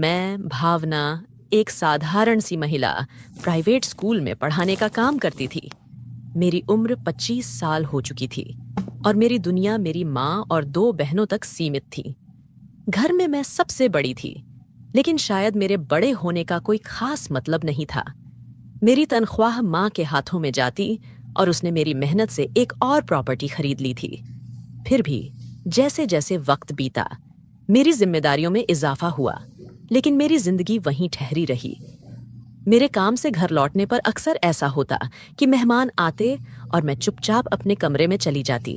मैं, भावना, एक साधारण सी महिला, प्राइवेट स्कूल में पढ़ाने का काम करती थी। मेरी उम्र 25 साल हो चुकी थी और मेरी दुनिया मेरी माँ और 2 बहनों तक सीमित थी। घर में मैं सबसे बड़ी थी, लेकिन शायद मेरे बड़े होने का कोई खास मतलब नहीं था। मेरी तनख्वाह माँ के हाथों में जाती और उसने मेरी मेहनत से एक और प्रॉपर्टी खरीद ली थी। फिर भी जैसे जैसे वक्त बीता, मेरी जिम्मेदारियों में इजाफा हुआ, लेकिन मेरी जिंदगी वहीं ठहरी रही। मेरे काम से घर लौटने पर अक्सर ऐसा होता कि मेहमान आते और मैं चुपचाप अपने कमरे में चली जाती।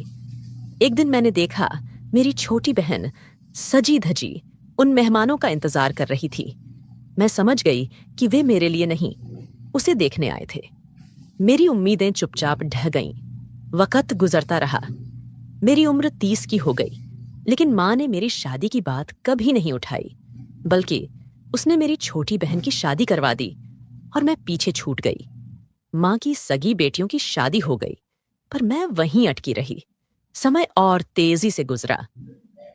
एक दिन मैंने देखा, मेरी छोटी बहन सजी धजी उन मेहमानों का इंतजार कर रही थी। मैं समझ गई कि वे मेरे लिए नहीं, उसे देखने आए थे। मेरी उम्मीदें चुपचाप ढह गईं। वक्त गुजरता रहा। मेरी उम्र 30 की हो गई, लेकिन माँ ने मेरी शादी की बात कभी नहीं उठाई, बल्कि उसने मेरी छोटी बहन की शादी करवा दी और मैं पीछे छूट गई। माँ की सगी बेटियों की शादी हो गई, पर मैं वहीं अटकी रही। समय और तेजी से गुजरा।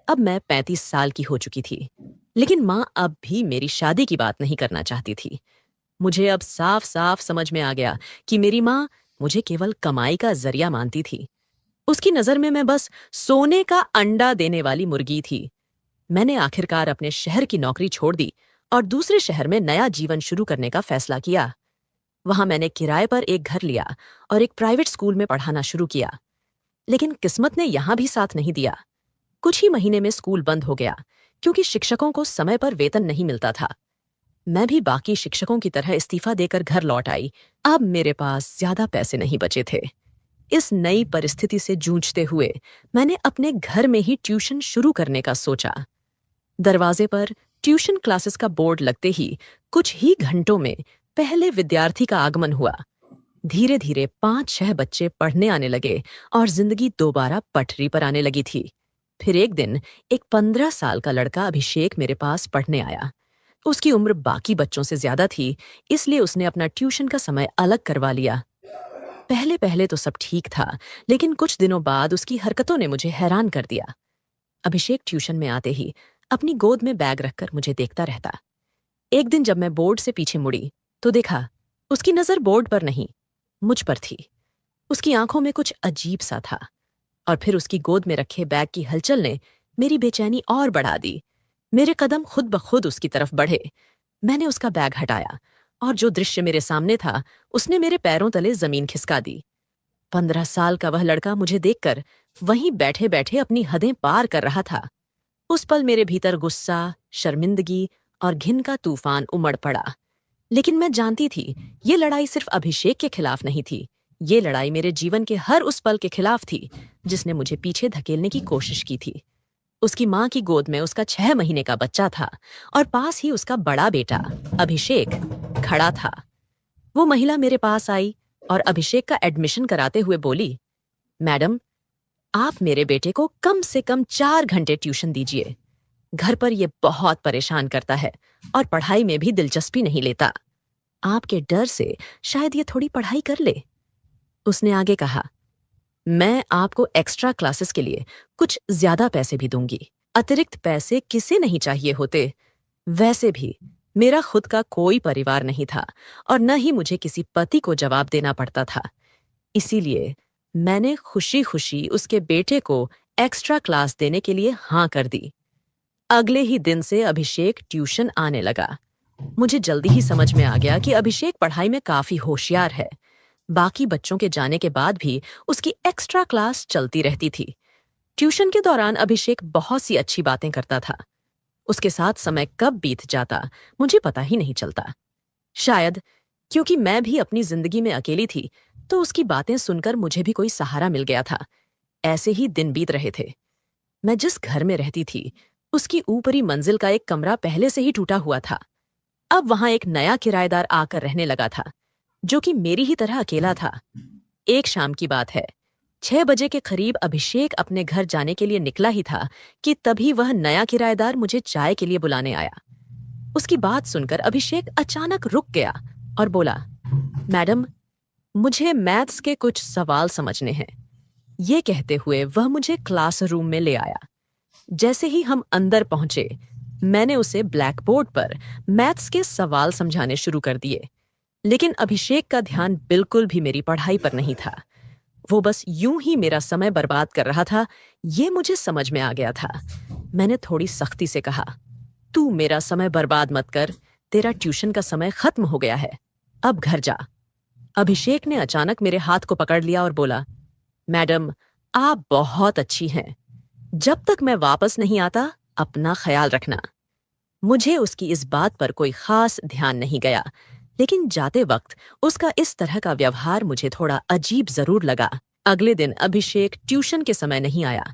अब मैं 35 साल की हो चुकी थी, लेकिन माँ अब भी मेरी शादी की बात नहीं करना चाहती थी। मुझे अब साफ साफ समझ में आ गया कि मेरी माँ मुझे केवल कमाई का जरिया मानती थी। उसकी नजर में मैं बस सोने का अंडा देने वाली मुर्गी थी। मैंने आखिरकार अपने शहर की नौकरी छोड़ दी और दूसरे शहर में नया जीवन शुरू करने का फैसला किया। वहां मैंने किराए पर एक घर लिया और एक प्राइवेट स्कूल में पढ़ाना शुरू किया। लेकिन किस्मत ने यहां भी साथ नहीं दिया। कुछ ही महीने में स्कूल बंद हो गया, क्योंकि शिक्षकों को समय पर वेतन नहीं मिलता था। मैं भी बाकी शिक्षकों की तरह इस्तीफा देकर घर लौट आई। अब मेरे पास ज्यादा पैसे नहीं बचे थे। इस नई परिस्थिति से जूझते हुए मैंने अपने घर में ही ट्यूशन शुरू करने का सोचा। दरवाजे पर ट्यूशन क्लासेस का बोर्ड लगते ही कुछ ही घंटों में पहले विद्यार्थी का आगमन हुआ। धीरे धीरे 5-6 बच्चे पढ़ने आने लगे और जिंदगी दोबारा पटरी पर आने लगी थी। फिर एक दिन एक 15 साल का लड़का अभिषेक मेरे पास पढ़ने आया। उसकी उम्र बाकी बच्चों से ज्यादा थी, इसलिए उसने अपना ट्यूशन का समय अलग करवा लिया। पहले पहले तो सब ठीक था, लेकिन कुछ दिनों बाद उसकी हरकतों ने मुझे हैरान कर दिया। अभिषेक ट्यूशन में आते ही अपनी गोद में बैग रखकर मुझे देखता रहता। एक दिन जब मैं बोर्ड से पीछे मुड़ी, तो देखा उसकी नजर बोर्ड पर नहीं, मुझ पर थी। उसकी आंखों में कुछ अजीब सा था। और फिर उसकी गोद में रखे बैग की हलचल ने मेरी बेचैनी और बढ़ा दी। मेरे कदम खुद ब खुद उसकी तरफ बढ़े। मैंने उसका बैग हटाया और जो दृश्य मेरे सामने था, उसने मेरे पैरों तले जमीन खिसका दी। 15 साल का वह लड़का मुझे देखकर वहीं बैठे बैठे अपनी हदें पार कर रहा था। उस पल मेरे भीतर गुस्सा, शर्मिंदगी और घिन का तूफान उमड़ पड़ा। लेकिन मैं जानती थी, ये लड़ाई सिर्फ अभिषेक के खिलाफ नहीं थी। ये लड़ाई मेरे जीवन के हर उस पल के खिलाफ थी जिसने मुझे पीछे धकेलने की कोशिश की थी। उसकी माँ की गोद में उसका 6 महीने का बच्चा था और पास ही उसका बड़ा बेटा अभिषेक खड़ा था। वो महिला मेरे पास आई और अभिषेक का एडमिशन कराते हुए बोली, मैडम, आप मेरे बेटे को कम से कम 4 घंटे ट्यूशन दीजिए। घर पर ये बहुत परेशान करता है और पढ़ाई में भी दिलचस्पी नहीं लेता। आपके डर से शायद ये थोड़ी पढ़ाई कर ले। उसने आगे कहा, मैं आपको एक्स्ट्रा क्लासेस के लिए कुछ ज्यादा पैसे भी दूंगी। अतिरिक्त पैसे किसे नहीं चाहिए होते। वैसे भी मेरा खुद का कोई परिवार नहीं था और न ही मुझे किसी पति को जवाब देना पड़ता था। इसीलिए मैंने खुशी खुशी उसके बेटे को एक्स्ट्रा क्लास देने के लिए हाँ कर दी। अगले ही दिन से अभिषेक ट्यूशन आने लगा। मुझे जल्दी ही समझ में आ गया कि अभिषेक पढ़ाई में काफी होशियार है। बाकी बच्चों के जाने के बाद भी उसकी एक्स्ट्रा क्लास चलती रहती थी। ट्यूशन के दौरान अभिषेक बहुत सी अच्छी बातें करता था। उसके साथ समय कब बीत जाता मुझे पता ही नहीं चलता। शायद क्योंकि मैं भी अपनी जिंदगी में अकेली थी, तो उसकी बातें सुनकर मुझे भी कोई सहारा मिल गया था। ऐसे ही दिन बीत रहे थे। मैं जिस घर में रहती थी, उसकी ऊपरी मंजिल का एक कमरा पहले से ही टूटा हुआ था। अब वहां एक नया किराएदार आकर रहने लगा था, जो कि मेरी ही तरह अकेला था। एक शाम की बात है। 6 बजे के करीब अभिषेक अपने घर जाने के लिए निकला ही था कि तभी वह नया किराएदार मुझे चाय के लिए बुलाने आया। उसकी बात सुनकर अभिषेक अचानक रुक गया और बोला, मैडम, मुझे मैथ्स के कुछ सवाल समझने हैं। ये कहते हुए वह मुझे क्लासरूम में ले आया। जैसे ही हम अंदर पहुंचे, मैंने उसे ब्लैक बोर्ड पर मैथ्स के सवाल समझाने शुरू कर दिए, लेकिन अभिषेक का ध्यान बिल्कुल भी मेरी पढ़ाई पर नहीं था। वो बस यूं ही मेरा समय बर्बाद कर रहा था, ये मुझे समझ में आ गया था। मैंने थोड़ी सख्ती से कहा, तू मेरा समय बर्बाद मत कर, तेरा ट्यूशन का समय खत्म हो गया है, अब घर जा। अभिषेक ने अचानक मेरे हाथ को पकड़ लिया और बोला, मैडम, आप बहुत अच्छी हैं। जब तक मैं वापस नहीं आता, अपना ख्याल रखना। मुझे उसकी इस बात पर कोई खास ध्यान नहीं गया, लेकिन जाते वक्त उसका इस तरह का व्यवहार मुझे थोड़ा अजीब जरूर लगा। अगले दिन अभिषेक ट्यूशन के समय नहीं आया।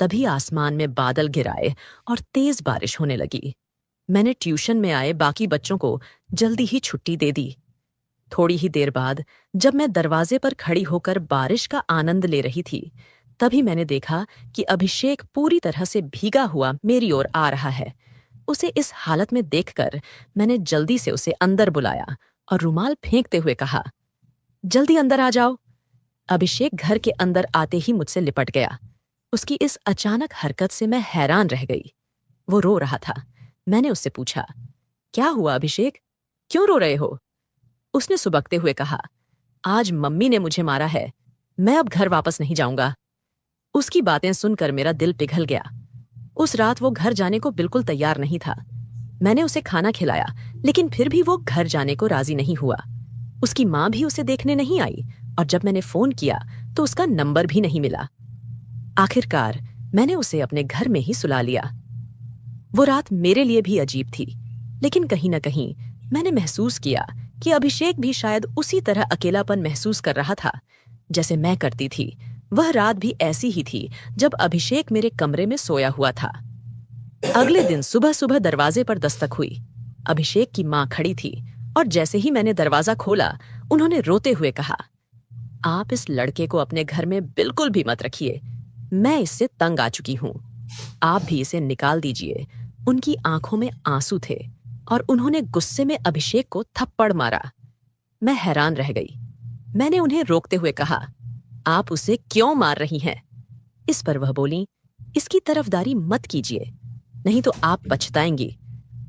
तभी आसमान में बादल घिराए और तेज बारिश होने लगी। मैंने ट्यूशन में आए बाकी बच्चों को जल्दी ही छुट्टी दे दी। थोड़ी ही देर बाद जब मैं दरवाजे पर खड़ी होकर बारिश का आनंद ले रही थी, तभी मैंने देखा कि अभिषेक पूरी तरह से भीगा हुआ मेरी ओर आ रहा है। उसे इस हालत में देखकर मैंने जल्दी से उसे अंदर बुलाया और रुमाल फेंकते हुए कहा, जल्दी अंदर आ जाओ। अभिषेक घर के अंदर आते ही मुझसे लिपट गया। उसकी इस अचानक हरकत से मैं हैरान रह गई। वो रो रहा था। मैंने उससे पूछा, क्या हुआ अभिषेक, क्यों रो रहे हो? उसने सुबकते हुए कहा, आज मम्मी ने मुझे मारा है, मैं अब घर वापस नहीं जाऊंगा। उसकी बातें सुनकर मेरा दिल पिघल गया। उस रात वो घर जाने को बिल्कुल तैयार नहीं था। मैंने उसे खाना खिलाया, लेकिन फिर भी वो घर जाने को राजी नहीं हुआ। उसकी माँ भी उसे देखने नहीं आई और जब मैंने फोन किया तो उसका नंबर भी नहीं मिला। आखिरकार मैंने उसे अपने घर में ही सुला लिया। वो रात मेरे लिए भी अजीब थी, लेकिन कहीं न कहीं मैंने महसूस किया कि अभिषेक भी शायद उसी तरह अकेलापन महसूस कर रहा था जैसे मैं करती थी। वह रात भी ऐसी ही थी जब अभिषेक मेरे कमरे में सोया हुआ था। अगले दिन सुबह सुबह दरवाजे पर दस्तक हुई। अभिषेक की माँ खड़ी थी और जैसे ही मैंने दरवाजा खोला, उन्होंने रोते हुए कहा, आप इस लड़के को अपने घर में बिल्कुल भी मत रखिए, मैं इससे तंग आ चुकी हूँ, आप भी इसे निकाल दीजिए। उनकी आंखों में आंसू थे और उन्होंने गुस्से में अभिषेक को थप्पड़ मारा। मैं हैरान रह गई। मैंने उन्हें रोकते हुए कहा, आप उसे क्यों मार रही हैं? इस पर वह बोली, इसकी तरफदारी मत कीजिए, नहीं तो आप पछताएंगी।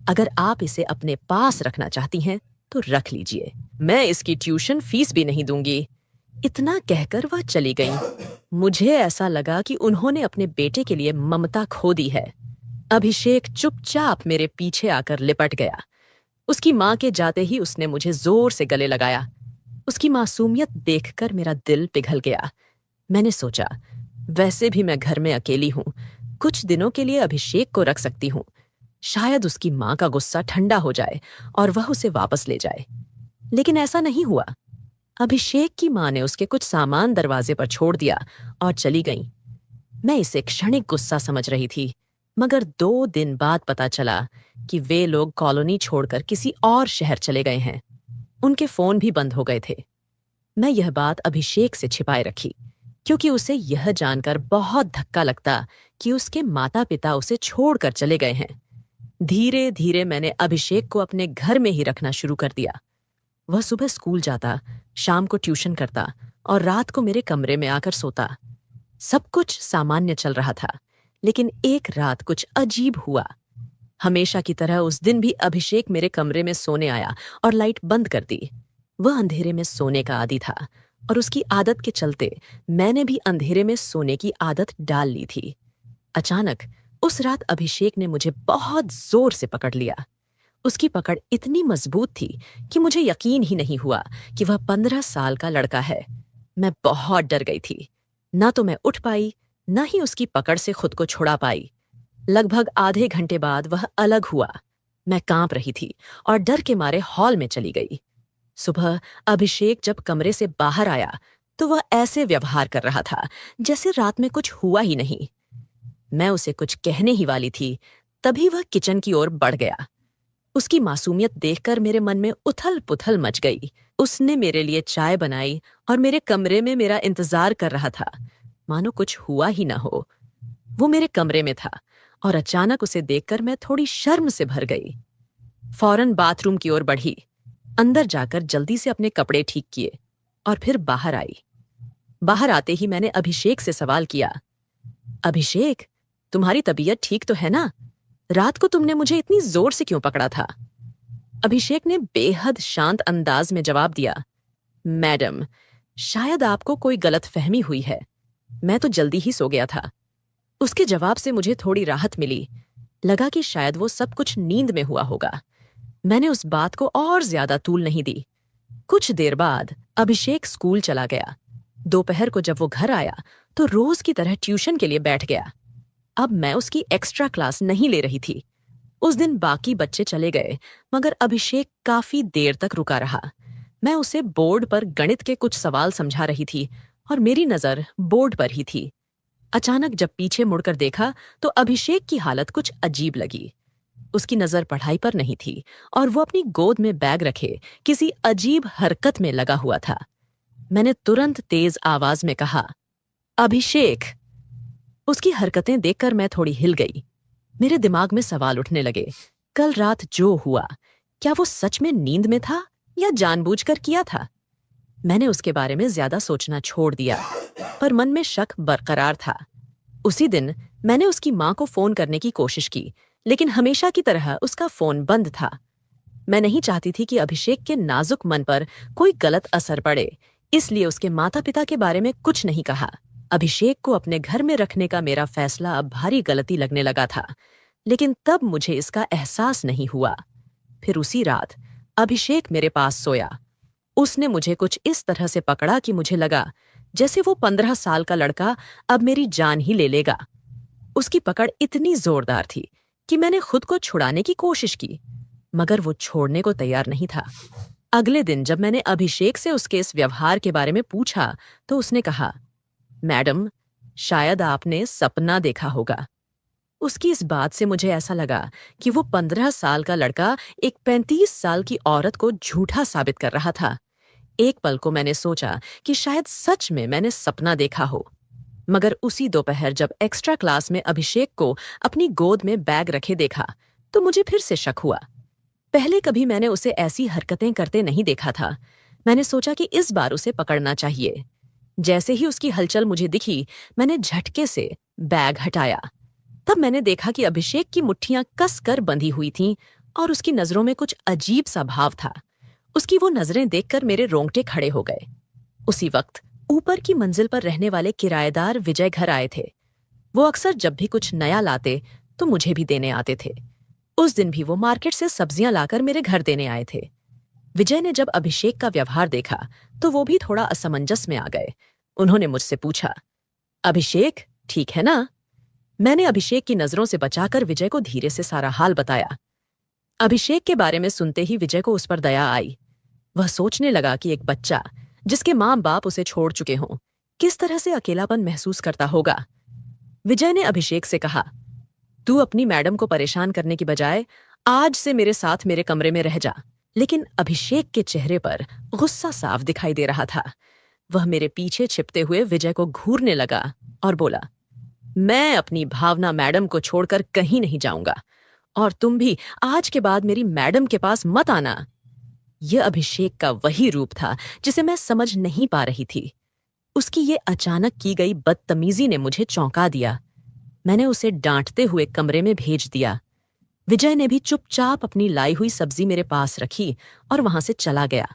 अगर आप इसे अपने पास रखना चाहती हैं तो रख लीजिए, मैं इसकी ट्यूशन फीस भी नहीं दूंगी। इतना कहकर वह चली गई। मुझे ऐसा लगा कि उन्होंने अपने बेटे के लिए ममता खो दी है। अभिषेक चुपचाप मेरे पीछे आकर लिपट गया। उसकी माँ के जाते ही उसने मुझे जोर से गले लगाया। उसकी मासूमियत देखकर मेरा दिल पिघल गया। मैंने सोचा, वैसे भी मैं घर में अकेली हूँ, कुछ दिनों के लिए अभिषेक को रख सकती हूँ। शायद उसकी माँ का गुस्सा ठंडा हो जाए और वह उसे वापस ले जाए। लेकिन ऐसा नहीं हुआ। अभिषेक की माँ ने उसके कुछ सामान दरवाजे पर छोड़ दिया और चली गई। मैं इसे क्षणिक गुस्सा समझ रही थी, मगर 2 दिन बाद पता चला कि वे लोग कॉलोनी छोड़कर किसी और शहर चले गए हैं। उनके फोन भी बंद हो गए थे। मैं यह बात अभिषेक से छिपाए रखी, क्योंकि उसे यह जानकर बहुत धक्का लगता कि उसके माता पिता उसे छोड़कर चले गए हैं। धीरे धीरे मैंने अभिषेक को अपने घर में ही रखना शुरू कर दिया। वह सुबह स्कूल जाता, शाम को ट्यूशन करता और रात को मेरे कमरे में आकर सोता। सब कुछ सामान्य चल रहा था, लेकिन एक रात कुछ अजीब हुआ। हमेशा की तरह उस दिन भी अभिषेक मेरे कमरे में सोने आया और लाइट बंद कर दी। वह अंधेरे में सोने का आदी था और उसकी आदत के चलते मैंने भी अंधेरे में सोने की आदत डाल ली थी। अचानक उस रात अभिषेक ने मुझे बहुत जोर से पकड़ लिया। उसकी पकड़ इतनी मजबूत थी कि मुझे यकीन ही नहीं हुआ कि वह 15 साल का लड़का है। मैं बहुत डर गई थी। ना तो मैं उठ पाई, ना ही उसकी पकड़ से खुद को छुड़ा पाई। लगभग आधे घंटे बाद वह अलग हुआ। मैं कांप रही थी और डर के मारे हॉल में चली गई। सुबह अभिषेक जब कमरे से बाहर आया तो वह ऐसे व्यवहार कर रहा था जैसे रात में कुछ हुआ ही नहीं। मैं उसे कुछ कहने ही वाली थी, तभी वह किचन की ओर बढ़ गया। उसकी मासूमियत देखकर मेरे मन में उथल-पुथल मच गई। उसने मेरे लिए चाय बनाई और मेरे कमरे में मेरा इंतजार कर रहा था, मानो कुछ हुआ ही ना हो। वो मेरे कमरे में था और अचानक उसे देखकर मैं थोड़ी शर्म से भर गई। फौरन बाथरूम की ओर बढ़ी, अंदर जाकर जल्दी से अपने कपड़े ठीक किए और फिर बाहर आई। बाहर आते ही मैंने अभिषेक से सवाल किया, अभिषेक, तुम्हारी तबीयत ठीक तो है ना? रात को तुमने मुझे इतनी जोर से क्यों पकड़ा था? अभिषेक ने बेहद शांत अंदाज में जवाब दिया, मैडम, शायद आपको कोई गलतफहमी हुई है। मैं तो जल्दी ही सो गया था। उसके जवाब से मुझे थोड़ी राहत मिली। लगा कि शायद वो सब कुछ नींद में हुआ होगा। मैंने उस बात को और ज्यादा तूल नहीं दी। कुछ देर बाद अभिषेक स्कूल चला गया। दोपहर को जब वो घर आया तो रोज की तरह ट्यूशन के लिए बैठ गया। अब मैं उसकी एक्स्ट्रा क्लास नहीं ले रही थी। उस दिन बाकी बच्चे चले गए, मगर अभिषेक काफी देर तक रुका रहा। मैं उसे बोर्ड पर गणित के कुछ सवाल समझा रही थी और मेरी नजर बोर्ड पर ही थी। अचानक जब पीछे मुड़कर देखा तो अभिषेक की हालत कुछ अजीब लगी। उसकी नजर पढ़ाई पर नहीं थी और वो अपनी गोद में बैग रखे किसी अजीब हरकत में लगा हुआ था। मैंने तुरंत तेज आवाज में कहा, अभिषेक। उसकी हरकतें देखकर मैं थोड़ी हिल गई। मेरे दिमाग में सवाल उठने लगे। कल रात जो हुआ, क्या वो सच में नींद में था या जानबूझकर किया था? मैंने उसके बारे में ज्यादा सोचना छोड़ दिया, पर मन में शक बरकरार था। उसी दिन मैंने उसकी मां को फोन करने की कोशिश की, लेकिन हमेशा की तरह उसका फोन बंद था। मैं नहीं चाहती थी कि अभिषेक के नाजुक मन पर कोई गलत असर पड़े, इसलिए उसके माता पिता के बारे में कुछ नहीं कहा। अभिषेक को अपने घर में रखने का मेरा फैसला अब भारी गलती लगने लगा था, लेकिन तब मुझे इसका एहसास नहीं हुआ। फिर उसी रात अभिषेक मेरे पास सोया। उसने मुझे कुछ इस तरह से पकड़ा कि मुझे लगा जैसे वो 15 साल का लड़का अब मेरी जान ही ले लेगा। उसकी पकड़ इतनी जोरदार थी कि मैंने खुद को छुड़ाने की कोशिश की, मगर वो छोड़ने को तैयार नहीं था। अगले दिन जब मैंने अभिषेक से उसके इस व्यवहार के बारे में पूछा तो उसने कहा, मैडम, शायद आपने सपना देखा होगा। उसकी इस बात से मुझे ऐसा लगा कि वो 15 साल का लड़का एक 35 साल की औरत को झूठा साबित कर रहा था। एक पल को मैंने सोचा कि शायद सच में मैंने सपना देखा हो, मगर उसी दोपहर जब एक्स्ट्रा क्लास में अभिषेक को अपनी गोद में बैग रखे देखा तो मुझे फिर से शक हुआ। पहले कभी मैंने उसे ऐसी हरकतें करते नहीं देखा था। मैंने सोचा कि इस बार उसे पकड़ना चाहिए। जैसे ही उसकी हलचल मुझे दिखी, मैंने झटके से बैग हटाया। तब मैंने देखा कि अभिषेक की मुट्ठियां कसकर बंधी हुई थीं और उसकी नजरों में कुछ अजीब सा भाव था। उसकी वो नजरें देखकर मेरे रोंगटे खड़े हो गए। उसी वक्त ऊपर की मंजिल पर रहने वाले किराएदार विजय घर आए थे। वो अक्सर जब भी कुछ नया लाते तो मुझे भी देने आते थे। उस दिन भी वो मार्केट से सब्जियां लाकर मेरे घर देने आए थे। विजय ने जब अभिषेक का व्यवहार देखा तो वो भी थोड़ा असमंजस में आ गए। उन्होंने मुझसे पूछा, अभिषेक ठीक है ना? मैंने अभिषेक की नजरों से बचाकर विजय को धीरे से सारा हाल बताया। अभिषेक के बारे में सुनते ही विजय को उस पर दया आई। वह सोचने लगा कि एक बच्चा जिसके माँ बाप उसे छोड़ चुके हों, किस तरह से अकेलापन महसूस करता होगा। विजय ने अभिषेक से कहा, तू अपनी मैडम को परेशान करने की बजाय आज से मेरे साथ मेरे कमरे में रह जा। लेकिन अभिषेक के चेहरे पर गुस्सा साफ दिखाई दे रहा था। वह मेरे पीछे छिपते हुए विजय को घूरने लगा और बोला, मैं अपनी भावना मैडम को छोड़कर कहीं नहीं जाऊंगा, और तुम भी आज के बाद मेरी मैडम के पास मत आना। यह अभिषेक का वही रूप था जिसे मैं समझ नहीं पा रही थी। उसकी ये अचानक की गई बदतमीजी ने मुझे चौंका दिया। मैंने उसे डांटते हुए कमरे में भेज दिया। विजय ने भी चुपचाप अपनी लाई हुई सब्जी मेरे पास रखी और वहां से चला गया।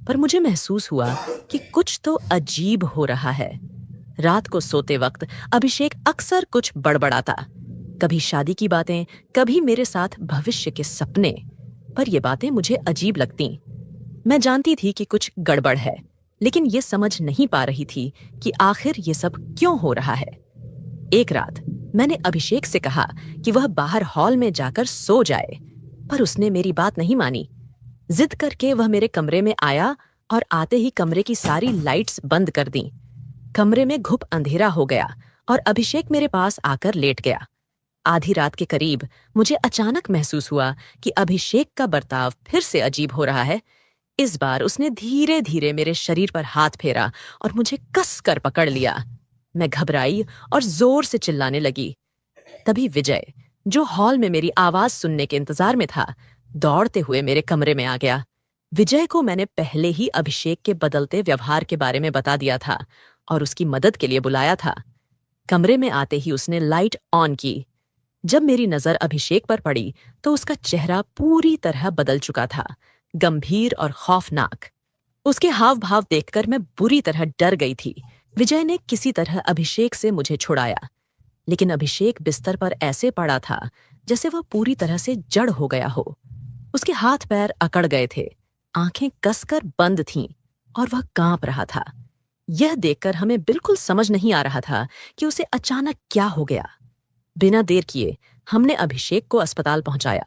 पर मुझे महसूस हुआ कि कुछ तो अजीब हो रहा है। रात को सोते वक्त अभिषेक अक्सर कुछ बड़बड़ाता, कभी शादी की बातें, कभी मेरे साथ भविष्य के सपने। पर ये बातें मुझे अजीब लगती। मैं जानती थी कि कुछ गड़बड़ है, लेकिन ये समझ नहीं पा रही थी कि आखिर ये सब क्यों हो रहा है। एक रात मैंने अभिषेक से कहा कि वह बाहर हॉल में जाकर सो जाए, पर उसने मेरी बात नहीं मानी। जिद करके वह मेरे कमरे में आया और आते ही कमरे की सारी लाइट्स बंद कर दी। कमरे में घुप अंधेरा हो गया और अभिषेक मेरे पास आकर लेट गया। आधी रात के करीब मुझे अचानक महसूस हुआ कि अभिषेक का बर्ताव फिर से अजीब हो रहा है। इस बार उसने धीरे धीरे मेरे शरीर पर हाथ फेरा और मुझे कस कर पकड़ लिया। मैं घबराई और जोर से चिल्लाने लगी। तभी विजय, जो हॉल में मेरी आवाज सुनने के इंतजार में था, दौड़ते हुए मेरे कमरे में आ गया। विजय को मैंने पहले ही अभिषेक के बदलते व्यवहार के बारे में बता दिया था और उसकी मदद के लिए बुलाया था। कमरे में आते ही उसने लाइट ऑन की। जब मेरी नजर अभिषेक पर पड़ी तो उसका चेहरा पूरी तरह बदल चुका था, गंभीर और खौफनाक। उसके हाव भाव देखकर मैं बुरी तरह डर गई थी। विजय ने किसी तरह अभिषेक से मुझे छुड़ाया, लेकिन अभिषेक बिस्तर पर ऐसे पड़ा था जैसे वह पूरी तरह से जड़ हो गया हो। उसके हाथ पैर अकड़ गए थे, आंखें कसकर बंद थीं और वह कांप रहा था। यह देखकर हमें बिल्कुल समझ नहीं आ रहा था कि उसे अचानक क्या हो गया। बिना देर किए हमने अभिषेक को अस्पताल पहुंचाया।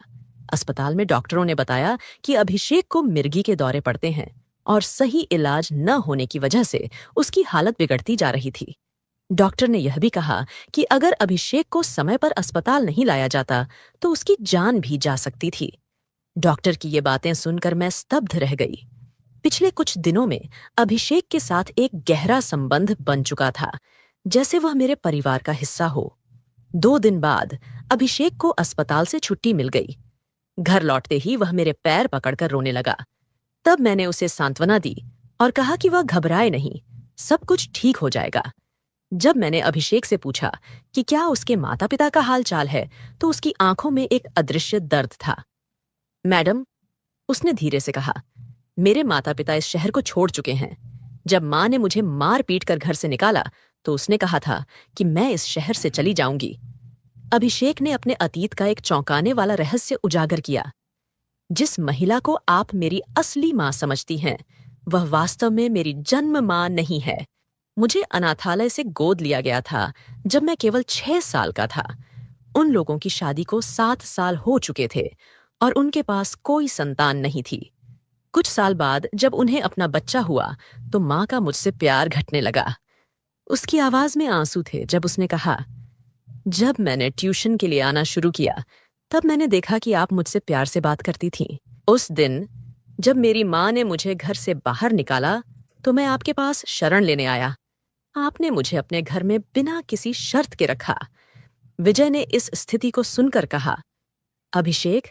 अस्पताल में डॉक्टरों ने बताया कि अभिषेक को मिर्गी के दौरे पड़ते हैं और सही इलाज न होने की वजह से उसकी हालत बिगड़ती जा रही थी। डॉक्टर ने यह भी कहा कि अगर अभिषेक को समय पर अस्पताल नहीं लाया जाता तो उसकी जान भी जा सकती थी। डॉक्टर की ये बातें सुनकर मैं स्तब्ध रह गई। पिछले कुछ दिनों में अभिषेक के साथ एक गहरा संबंध बन चुका था, जैसे वह मेरे परिवार का हिस्सा हो। 2 दिन बाद अभिषेक को अस्पताल से छुट्टी मिल गई। घर लौटते ही वह मेरे पैर पकड़कर रोने लगा। तब मैंने उसे सांत्वना दी और कहा कि वह घबराए नहीं, सब कुछ ठीक हो जाएगा। जब मैंने अभिषेक से पूछा कि क्या उसके माता पिता का हाल चाल है, तो उसकी आंखों में एक अदृश्य दर्द था। मैडम, उसने धीरे से कहा, मेरे माता पिता इस शहर को छोड़ चुके हैं। जब माँ ने मुझे मार पीट कर घर से निकाला तो उसने कहा था कि मैं इस शहर से चली जाऊंगी। अभिषेक ने अपने अतीत का एक चौंकाने वाला रहस्य उजागर किया। जिस महिला को आप मेरी असली माँ समझती हैं, वह वास्तव में मेरी जन्म माँ नहीं है। मुझे अनाथालय से गोद लिया गया था जब मैं केवल 6 साल का था। उन लोगों की शादी को 7 साल हो चुके थे और उनके पास कोई संतान नहीं थी। कुछ साल बाद जब उन्हें अपना बच्चा हुआ तो माँ का मुझसे प्यार घटने लगा। उसकी आवाज में आंसू थे जब उसने कहा, जब मैंने ट्यूशन के लिए आना शुरू किया तब मैंने देखा कि आप मुझसे प्यार से बात करती थीं। उस दिन जब मेरी माँ ने मुझे घर से बाहर निकाला तो मैं आपके पास शरण लेने आया। आपने मुझे अपने घर में बिना किसी शर्त के रखा। विजय ने इस स्थिति को सुनकर कहा, अभिषेक,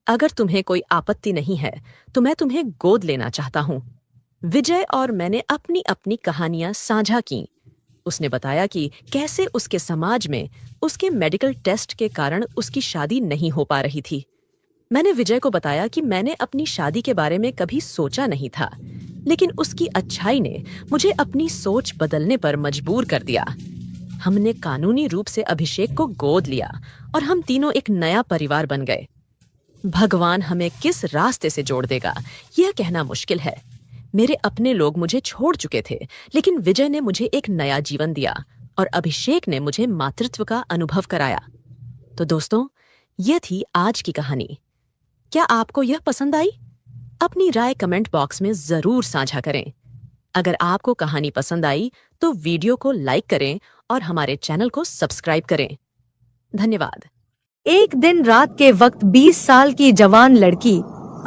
अगर तुम्हें कोई आपत्ति नहीं है तो मैं तुम्हें गोद लेना चाहता हूं। विजय और मैंने अपनी अपनी कहानियां साझा की। उसने बताया कि कैसे उसके समाज में उसके मेडिकल टेस्ट के कारण उसकी शादी नहीं हो पा रही थी। मैंने विजय को बताया कि मैंने अपनी शादी के बारे में कभी सोचा नहीं था, लेकिन उसकी अच्छाई ने मुझे अपनी सोच बदलने पर मजबूर कर दिया। हमने कानूनी रूप से अभिषेक को गोद लिया और हम तीनों एक नया परिवार बन गए। भगवान हमें किस रास्ते से जोड़ देगा, यह कहना मुश्किल है। मेरे अपने लोग मुझे छोड़ चुके थे, लेकिन विजय ने मुझे एक नया जीवन दिया और अभिषेक ने मुझे मातृत्व का अनुभव कराया। तो दोस्तों, यह थी आज की कहानी। क्या आपको यह पसंद आई? अपनी राय कमेंट बॉक्स में जरूर साझा करें। अगर आपको कहानी पसंद आई तो वीडियो को लाइक करें और हमारे चैनल को सब्सक्राइब करें। धन्यवाद। एक दिन रात के वक्त 20 साल की जवान लड़की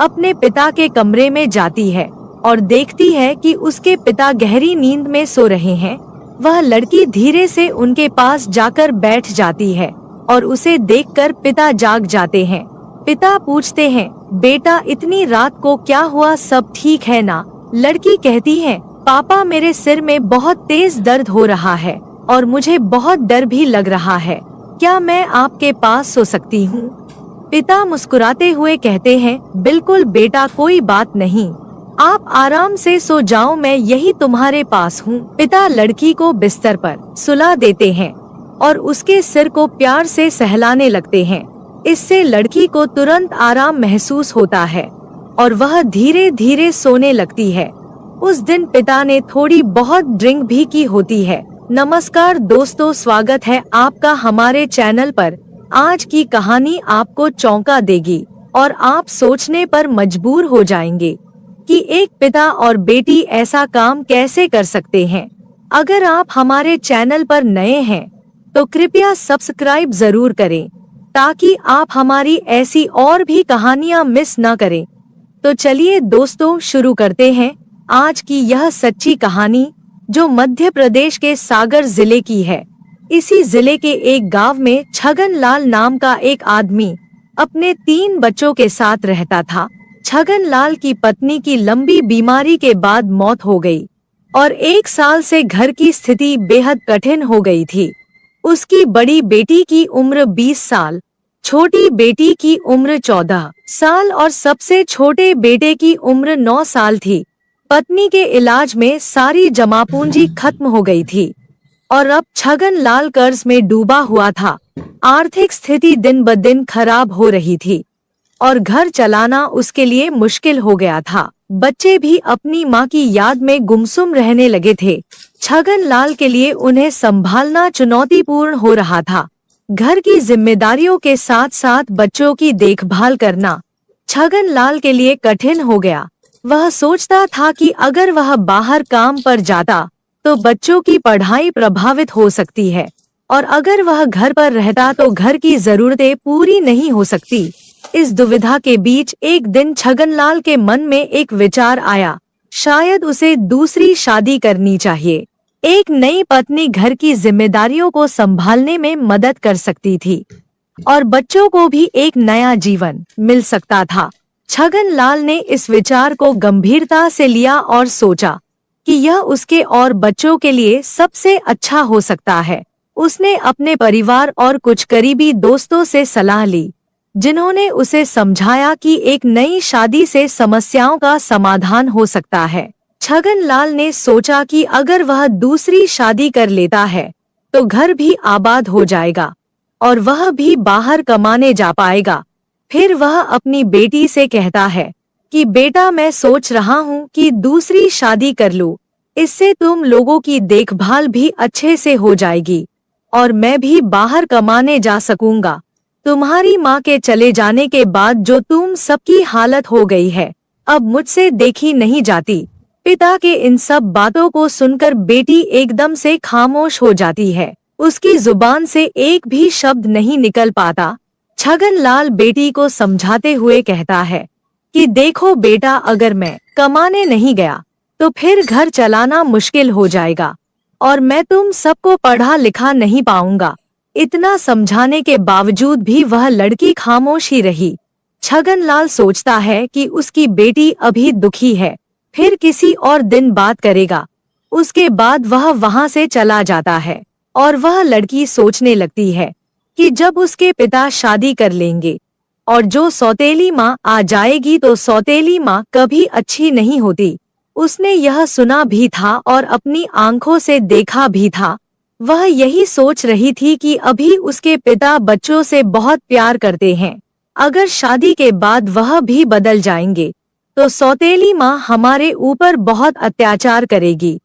अपने पिता के कमरे में जाती है और देखती है कि उसके पिता गहरी नींद में सो रहे हैं। वह लड़की धीरे से उनके पास जाकर बैठ जाती है और उसे देखकर पिता जाग जाते हैं। पिता पूछते हैं, बेटा इतनी रात को क्या हुआ, सब ठीक है ना? लड़की कहती है, पापा मेरे सिर में बहुत तेज दर्द हो रहा है और मुझे बहुत डर भी लग रहा है। क्या मैं आपके पास सो सकती हूँ? पिता मुस्कुराते हुए कहते हैं, बिल्कुल बेटा, कोई बात नहीं, आप आराम से सो जाओ, मैं यही तुम्हारे पास हूँ। पिता लड़की को बिस्तर पर सुला देते हैं और उसके सिर को प्यार से सहलाने लगते हैं। इससे लड़की को तुरंत आराम महसूस होता है और वह धीरे धीरे सोने लगती है। उस दिन पिता ने थोड़ी बहुत ड्रिंक भी की होती है। नमस्कार दोस्तों, स्वागत है आपका हमारे चैनल पर। आज की कहानी आपको चौंका देगी और आप सोचने पर मजबूर हो जाएंगे कि एक पिता और बेटी ऐसा काम कैसे कर सकते हैं। अगर आप हमारे चैनल पर नए हैं तो कृपया सब्सक्राइब जरूर करें ताकि आप हमारी ऐसी और भी कहानियां मिस न करें। तो चलिए दोस्तों, शुरू करते हैं आज की यह सच्ची कहानी, जो मध्य प्रदेश के सागर जिले की है। इसी जिले के एक गांव में छगन लाल नाम का एक आदमी अपने 3 बच्चों के साथ रहता था। छगन लाल की पत्नी की लंबी बीमारी के बाद मौत हो गई और 1 साल से घर की स्थिति बेहद कठिन हो गई थी। उसकी बड़ी बेटी की उम्र 20 साल, छोटी बेटी की उम्र 14 साल और सबसे छोटे बेटे की उम्र 9 साल थी। पत्नी के इलाज में सारी जमा पूंजी खत्म हो गई थी और अब छगन लाल कर्ज में डूबा हुआ था। आर्थिक स्थिति दिन ब दिन खराब हो रही थी और घर चलाना उसके लिए मुश्किल हो गया था। बच्चे भी अपनी माँ की याद में गुमसुम रहने लगे थे। छगन लाल के लिए उन्हें संभालना चुनौतीपूर्ण हो रहा था। घर की जिम्मेदारियों के साथ साथ बच्चों की देखभाल करना छगन लाल के लिए कठिन हो गया। वह सोचता था कि अगर वह बाहर काम पर जाता तो बच्चों की पढ़ाई प्रभावित हो सकती है और अगर वह घर पर रहता तो घर की जरूरतें पूरी नहीं हो सकती। इस दुविधा के बीच एक दिन छगनलाल के मन में एक विचार आया, शायद उसे दूसरी शादी करनी चाहिए। एक नई पत्नी घर की जिम्मेदारियों को संभालने में मदद कर सकती थी और बच्चों को भी एक नया जीवन मिल सकता था। छगनलाल ने इस विचार को गंभीरता से लिया और सोचा कि यह उसके और बच्चों के लिए सबसे अच्छा हो सकता है। उसने अपने परिवार और कुछ करीबी दोस्तों से सलाह ली, जिन्होंने उसे समझाया कि एक नई शादी से समस्याओं का समाधान हो सकता है। छगनलाल ने सोचा कि अगर वह दूसरी शादी कर लेता है तो घर भी आबाद हो जाएगा और वह भी बाहर कमाने जा पाएगा। फिर वह अपनी बेटी से कहता है कि बेटा, मैं सोच रहा हूँ कि दूसरी शादी कर लूं। इससे तुम लोगों की देखभाल भी अच्छे से हो जाएगी और मैं भी बाहर कमाने जा सकूंगा। तुम्हारी माँ के चले जाने के बाद जो तुम सबकी हालत हो गई है, अब मुझसे देखी नहीं जाती। पिता के इन सब बातों को सुनकर बेटी एकदम से खामोश हो जाती है। उसकी जुबान से एक भी शब्द नहीं निकल पाता। छगनलाल बेटी को समझाते हुए कहता है कि देखो बेटा, अगर मैं कमाने नहीं गया तो फिर घर चलाना मुश्किल हो जाएगा और मैं तुम सबको पढ़ा लिखा नहीं पाऊंगा। इतना समझाने के बावजूद भी वह लड़की खामोश ही रही। छगनलाल सोचता है कि उसकी बेटी अभी दुखी है, फिर किसी और दिन बात करेगा। उसके बाद वह वहां से चला जाता है और वह लड़की सोचने लगती है कि जब उसके पिता शादी कर लेंगे और जो सौतेली माँ आ जाएगी तो सौतेली माँ कभी अच्छी नहीं होती। उसने यह सुना भी था और अपनी आंखों से देखा भी था। वह यही सोच रही थी कि अभी उसके पिता बच्चों से बहुत प्यार करते हैं। अगर शादी के बाद वह भी बदल जाएंगे तो सौतेली माँ हमारे ऊपर बहुत अत्याचार करेगी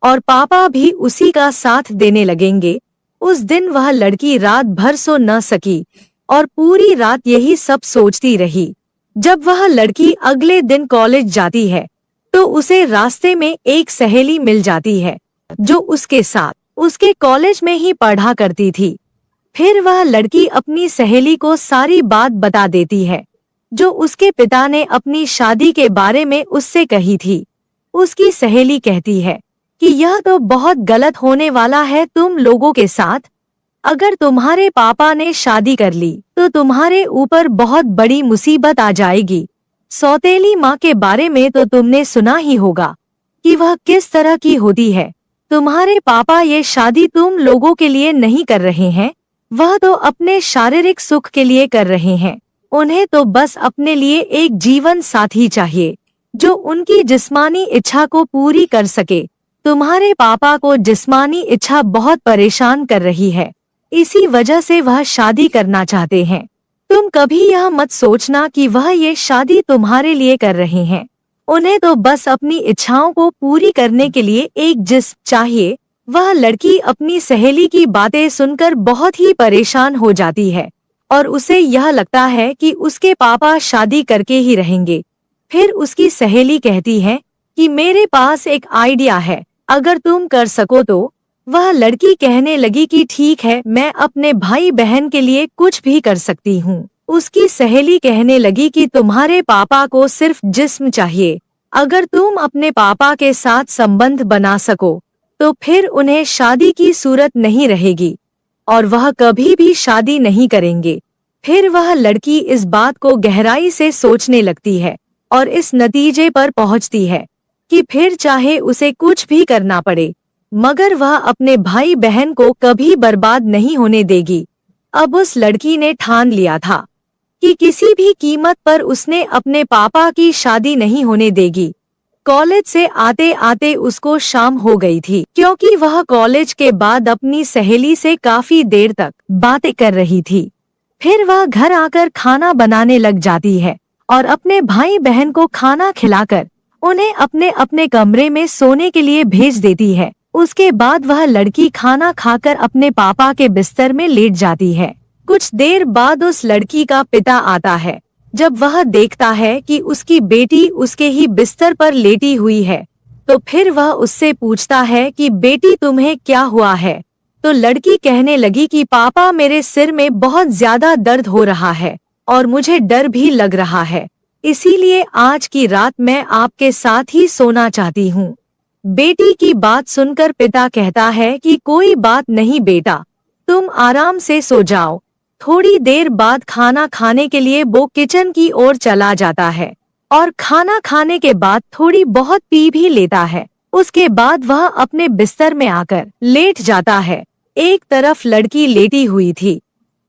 और पापा भी उसी का साथ देने लगेंगे। उस दिन वह लड़की रात भर सो न सकी और पूरी रात यही सब सोचती रही। जब वह लड़की अगले दिन कॉलेज जाती है तो उसे रास्ते में एक सहेली मिल जाती है जो उसके साथ उसके कॉलेज में ही पढ़ा करती थी। फिर वह लड़की अपनी सहेली को सारी बात बता देती है जो उसके पिता ने अपनी शादी के बारे में उससे कही थी। उसकी सहेली कहती है कि यह तो बहुत गलत होने वाला है तुम लोगों के साथ। अगर तुम्हारे पापा ने शादी कर ली तो तुम्हारे ऊपर बहुत बड़ी मुसीबत आ जाएगी। सौतेली माँ के बारे में तो तुमने सुना ही होगा कि वह किस तरह की होती है। तुम्हारे पापा ये शादी तुम लोगों के लिए नहीं कर रहे हैं, वह तो अपने शारीरिक सुख के लिए कर रहे हैं। उन्हें तो बस अपने लिए एक जीवन साथी चाहिए जो उनकी जिस्मानी इच्छा को पूरी कर सके। तुम्हारे पापा को जिस्मानी इच्छा बहुत परेशान कर रही है, इसी वजह से वह शादी करना चाहते हैं। तुम कभी यह मत सोचना कि वह ये शादी तुम्हारे लिए कर रहे हैं। उन्हें तो बस अपनी इच्छाओं को पूरी करने के लिए एक जिस्म चाहिए। वह लड़की अपनी सहेली की बातें सुनकर बहुत ही परेशान हो जाती है और उसे यह लगता है कि उसके पापा शादी करके ही रहेंगे। फिर उसकी सहेली कहती है कि मेरे पास एक आइडिया है, अगर तुम कर सको तो। वह लड़की कहने लगी कि ठीक है, मैं अपने भाई बहन के लिए कुछ भी कर सकती हूँ। उसकी सहेली कहने लगी कि तुम्हारे पापा को सिर्फ जिस्म चाहिए। अगर तुम अपने पापा के साथ संबंध बना सको तो फिर उन्हें शादी की सूरत नहीं रहेगी और वह कभी भी शादी नहीं करेंगे। फिर वह लड़की इस बात को गहराई से सोचने लगती है और इस नतीजे पर पहुंचती है कि फिर चाहे उसे कुछ भी करना पड़े, मगर वह अपने भाई बहन को कभी बर्बाद नहीं होने देगी। अब उस लड़की ने ठान लिया था कि किसी भी कीमत पर उसने अपने पापा की शादी नहीं होने देगी। कॉलेज से आते आते उसको शाम हो गई थी, क्योंकि वह कॉलेज के बाद अपनी सहेली से काफी देर तक बातें कर रही थी। फिर वह घर आकर खाना बनाने लग जाती है और अपने भाई बहन को खाना खिलाकर उन्हें अपने अपने कमरे में सोने के लिए भेज देती है। उसके बाद वह लड़की खाना खाकर अपने पापा के बिस्तर में लेट जाती है। कुछ देर बाद उस लड़की का पिता आता है। जब वह देखता है कि उसकी बेटी उसके ही बिस्तर पर लेटी हुई है, तो फिर वह उससे पूछता है कि बेटी तुम्हें क्या हुआ है। तो लड़की कहने लगी कि पापा मेरे सिर में बहुत ज्यादा दर्द हो रहा है और मुझे डर भी लग रहा है, इसीलिए आज की रात मैं आपके साथ ही सोना चाहती हूँ। बेटी की बात सुनकर पिता कहता है कि कोई बात नहीं बेटा, तुम आराम से सो जाओ। थोड़ी देर बाद खाना खाने के लिए वो किचन की ओर चला जाता है और खाना खाने के बाद थोड़ी बहुत पी भी लेता है। उसके बाद वह अपने बिस्तर में आकर लेट जाता है। एक तरफ लड़की लेटी हुई थी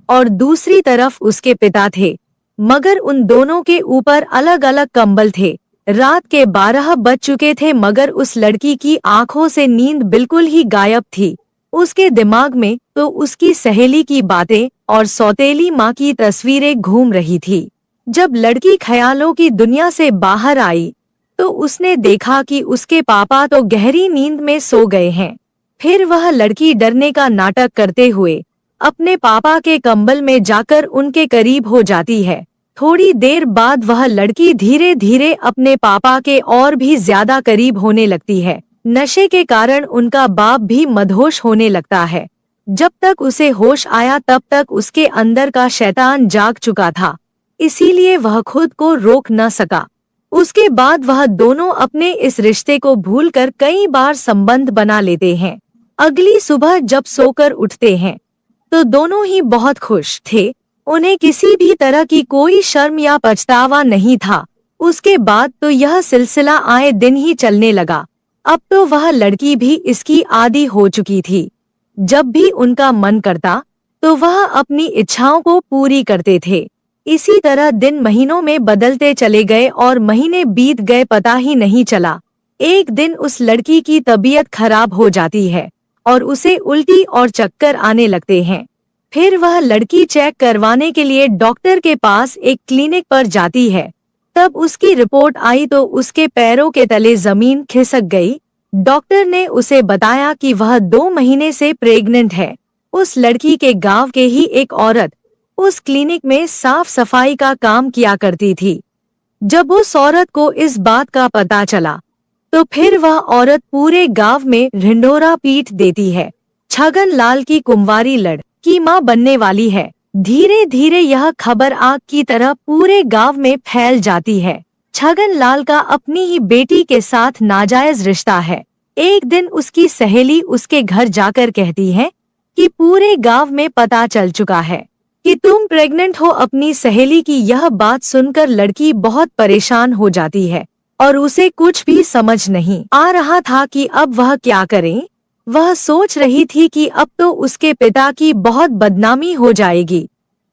और दूसरी तरफ उसके पिता थे, मगर उन दोनों के ऊपर अलग अलग कंबल थे। रात के 12 बज चुके थे, मगर उस लड़की की आंखों से नींद बिल्कुल ही गायब थी। उसके दिमाग में तो उसकी सहेली की बातें और सौतेली माँ की तस्वीरें घूम रही थी। जब लड़की ख्यालों की दुनिया से बाहर आई तो उसने देखा कि उसके पापा तो गहरी नींद में सो गए हैं। फिर वह लड़की डरने का नाटक करते हुए अपने पापा के कंबल में जाकर उनके करीब हो जाती है। थोड़ी देर बाद वह लड़की धीरे धीरे अपने पापा के और भी ज्यादा करीब होने लगती है। नशे के कारण उनका बाप भी मदहोश होने लगता है। जब तक उसे होश आया तब तक उसके अंदर का शैतान जाग चुका था, इसीलिए वह खुद को रोक न सका। उसके बाद वह दोनों अपने इस रिश्ते को भूलकर कई बार संबंध बना लेते हैं। अगली सुबह जब सोकर उठते हैं तो दोनों ही बहुत खुश थे। उन्हें किसी भी तरह की कोई शर्म या पछतावा नहीं था। उसके बाद तो यह सिलसिला आए दिन ही चलने लगा। अब तो वह लड़की भी इसकी आदी हो चुकी थी। जब भी उनका मन करता तो वह अपनी इच्छाओं को पूरी करते थे। इसी तरह दिन महीनों में बदलते चले गए और महीने बीत गए, पता ही नहीं चला। एक दिन उस लड़की की तबीयत खराब हो जाती है और उसे उल्टी और चक्कर आने लगते हैं। फिर वह लड़की चेक करवाने के लिए डॉक्टर के पास एक क्लिनिक पर जाती है। तब उसकी रिपोर्ट आई तो उसके पैरों के तले जमीन खिसक गई। डॉक्टर ने उसे बताया कि वह 2 महीने से प्रेग्नेंट है। उस लड़की के गांव के ही एक औरत उस क्लिनिक में साफ सफाई का काम किया करती थी। जब उस औरत को इस बात का पता चला तो फिर वह औरत पूरे गांव में ढिंढोरा पीट देती है। छगन लाल की कुंवारी लड़की मां बनने वाली है। धीरे धीरे यह खबर आग की तरह पूरे गांव में फैल जाती है। छगन लाल का अपनी ही बेटी के साथ नाजायज रिश्ता है। एक दिन उसकी सहेली उसके घर जाकर कहती है कि पूरे गांव में पता चल चुका है कि तुम प्रेग्नेंट हो। अपनी सहेली की यह बात सुनकर लड़की बहुत परेशान हो जाती है और उसे कुछ भी समझ नहीं आ रहा था कि अब वह क्या करे। वह सोच रही थी कि अब तो उसके पिता की बहुत बदनामी हो जाएगी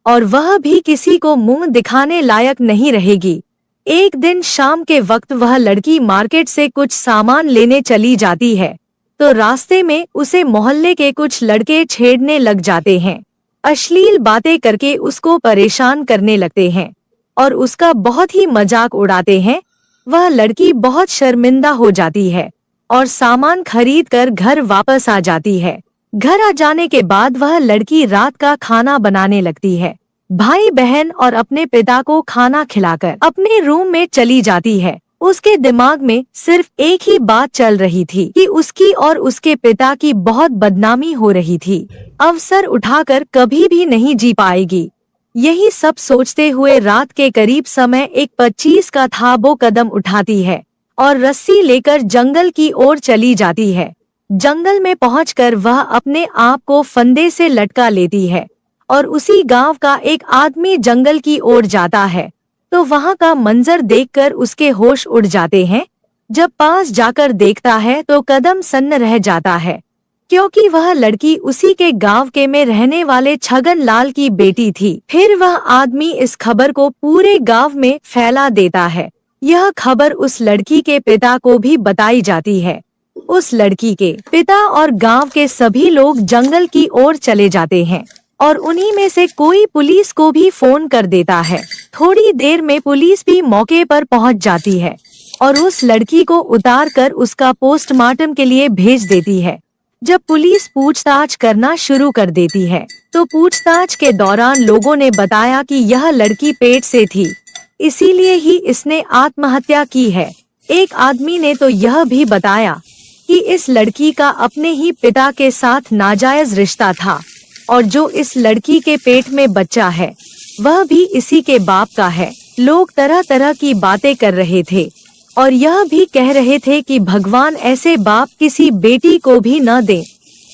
और वह भी किसी को मुंह दिखाने लायक नहीं रहेगी। एक दिन शाम के वक्त वह लड़की मार्केट से कुछ सामान लेने चली जाती है तो रास्ते में उसे मोहल्ले के कुछ लड़के छेड़ने लग जाते हैं। अश्लील बातें करके उसको परेशान करने लगते हैं और उसका बहुत ही मजाक उड़ाते हैं। वह लड़की बहुत शर्मिंदा हो जाती है और सामान खरीद कर घर वापस आ जाती है। घर आ जाने के बाद वह लड़की रात का खाना बनाने लगती है। भाई बहन और अपने पिता को खाना खिलाकर अपने रूम में चली जाती है। उसके दिमाग में सिर्फ एक ही बात चल रही थी कि उसकी और उसके पिता की बहुत बदनामी हो रही थी। अवसर उठाकर कभी भी नहीं जी पाएगी। यही सब सोचते हुए रात के करीब समय एक 25 का था वो कदम उठाती है और रस्सी लेकर जंगल की ओर चली जाती है। जंगल में पहुंचकर वह अपने आप को फंदे से लटका लेती है और उसी गांव का एक आदमी जंगल की ओर जाता है तो वहां का मंजर देखकर उसके होश उड़ जाते हैं। जब पास जाकर देखता है तो कदम सन्न रह जाता है, क्योंकि वह लड़की उसी के गांव के में रहने वाले छगन लाल की बेटी थी। फिर वह आदमी इस खबर को पूरे गांव में फैला देता है। यह खबर उस लड़की के पिता को भी बताई जाती है। उस लड़की के पिता और गांव के सभी लोग जंगल की ओर चले जाते हैं और उन्हीं में से कोई पुलिस को भी फोन कर देता है। थोड़ी देर में पुलिस भी मौके पर पहुंच जाती है और उस लड़की को उतार कर उसका पोस्टमार्टम के लिए भेज देती है। जब पुलिस पूछताछ करना शुरू कर देती है तो पूछताछ के दौरान लोगों ने बताया कि यह लड़की पेट से थी, इसीलिए ही इसने आत्महत्या की है। एक आदमी ने तो यह भी बताया कि इस लड़की का अपने ही पिता के साथ नाजायज रिश्ता था और जो इस लड़की के पेट में बच्चा है वह भी इसी के बाप का है। लोग तरह तरह की बातें कर रहे थे और यह भी कह रहे थे कि भगवान ऐसे बाप किसी बेटी को भी न दे।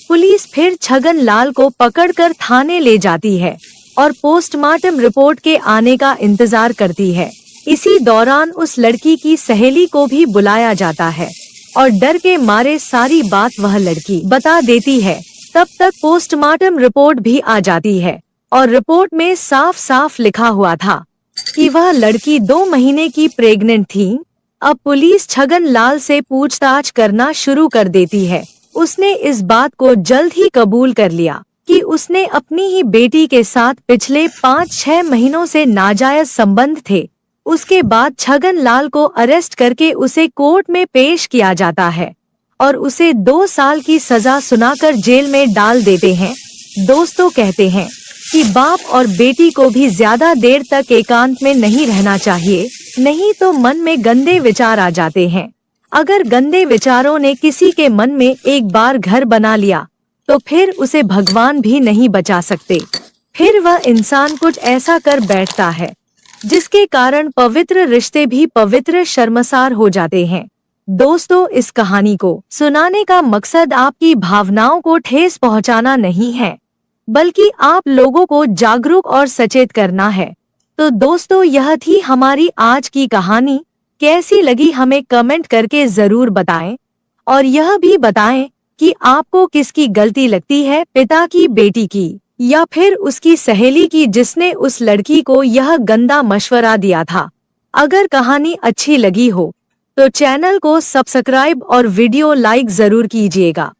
पुलिस फिर छगन लाल को पकड़कर थाने ले जाती है और पोस्टमार्टम रिपोर्ट के आने का इंतजार करती है। इसी दौरान उस लड़की की सहेली को भी बुलाया जाता है और डर के मारे सारी बात वह लड़की बता देती है। तब तक पोस्टमार्टम रिपोर्ट भी आ जाती है और रिपोर्ट में साफ साफ लिखा हुआ था कि वह लड़की 2 महीने की प्रेग्नेंट थी। अब पुलिस छगन लाल से पूछताछ करना शुरू कर देती है। उसने इस बात को जल्द ही कबूल कर लिया कि उसने अपनी ही बेटी के साथ पिछले 5-6 महीनों से नाजायज संबंध थे। उसके बाद छगन लाल को अरेस्ट करके उसे कोर्ट में पेश किया जाता है और उसे 2 साल की सजा सुनाकर जेल में डाल देते हैं। दोस्तों कहते हैं कि बाप और बेटी को भी ज्यादा देर तक एकांत में नहीं रहना चाहिए, नहीं तो मन में गंदे विचार आ जाते हैं। अगर गंदे विचारों ने किसी के मन में एक बार घर बना लिया तो फिर उसे भगवान भी नहीं बचा सकते। फिर वह इंसान कुछ ऐसा कर बैठता है जिसके कारण पवित्र रिश्ते भी पवित्र शर्मसार हो जाते हैं। दोस्तों, इस कहानी को सुनाने का मकसद आपकी भावनाओं को ठेस पहुंचाना नहीं है, बल्कि आप लोगों को जागरूक और सचेत करना है। तो दोस्तों, यह थी हमारी आज की कहानी। कैसी लगी हमें कमेंट करके जरूर बताएं और यह भी बताएं कि आपको किसकी गलती लगती है, पिता की, बेटी की या फिर उसकी सहेली की जिसने उस लड़की को यह गंदा मशवरा दिया था। अगर कहानी अच्छी लगी हो तो चैनल को सब्सक्राइब और वीडियो लाइक जरूर कीजिएगा।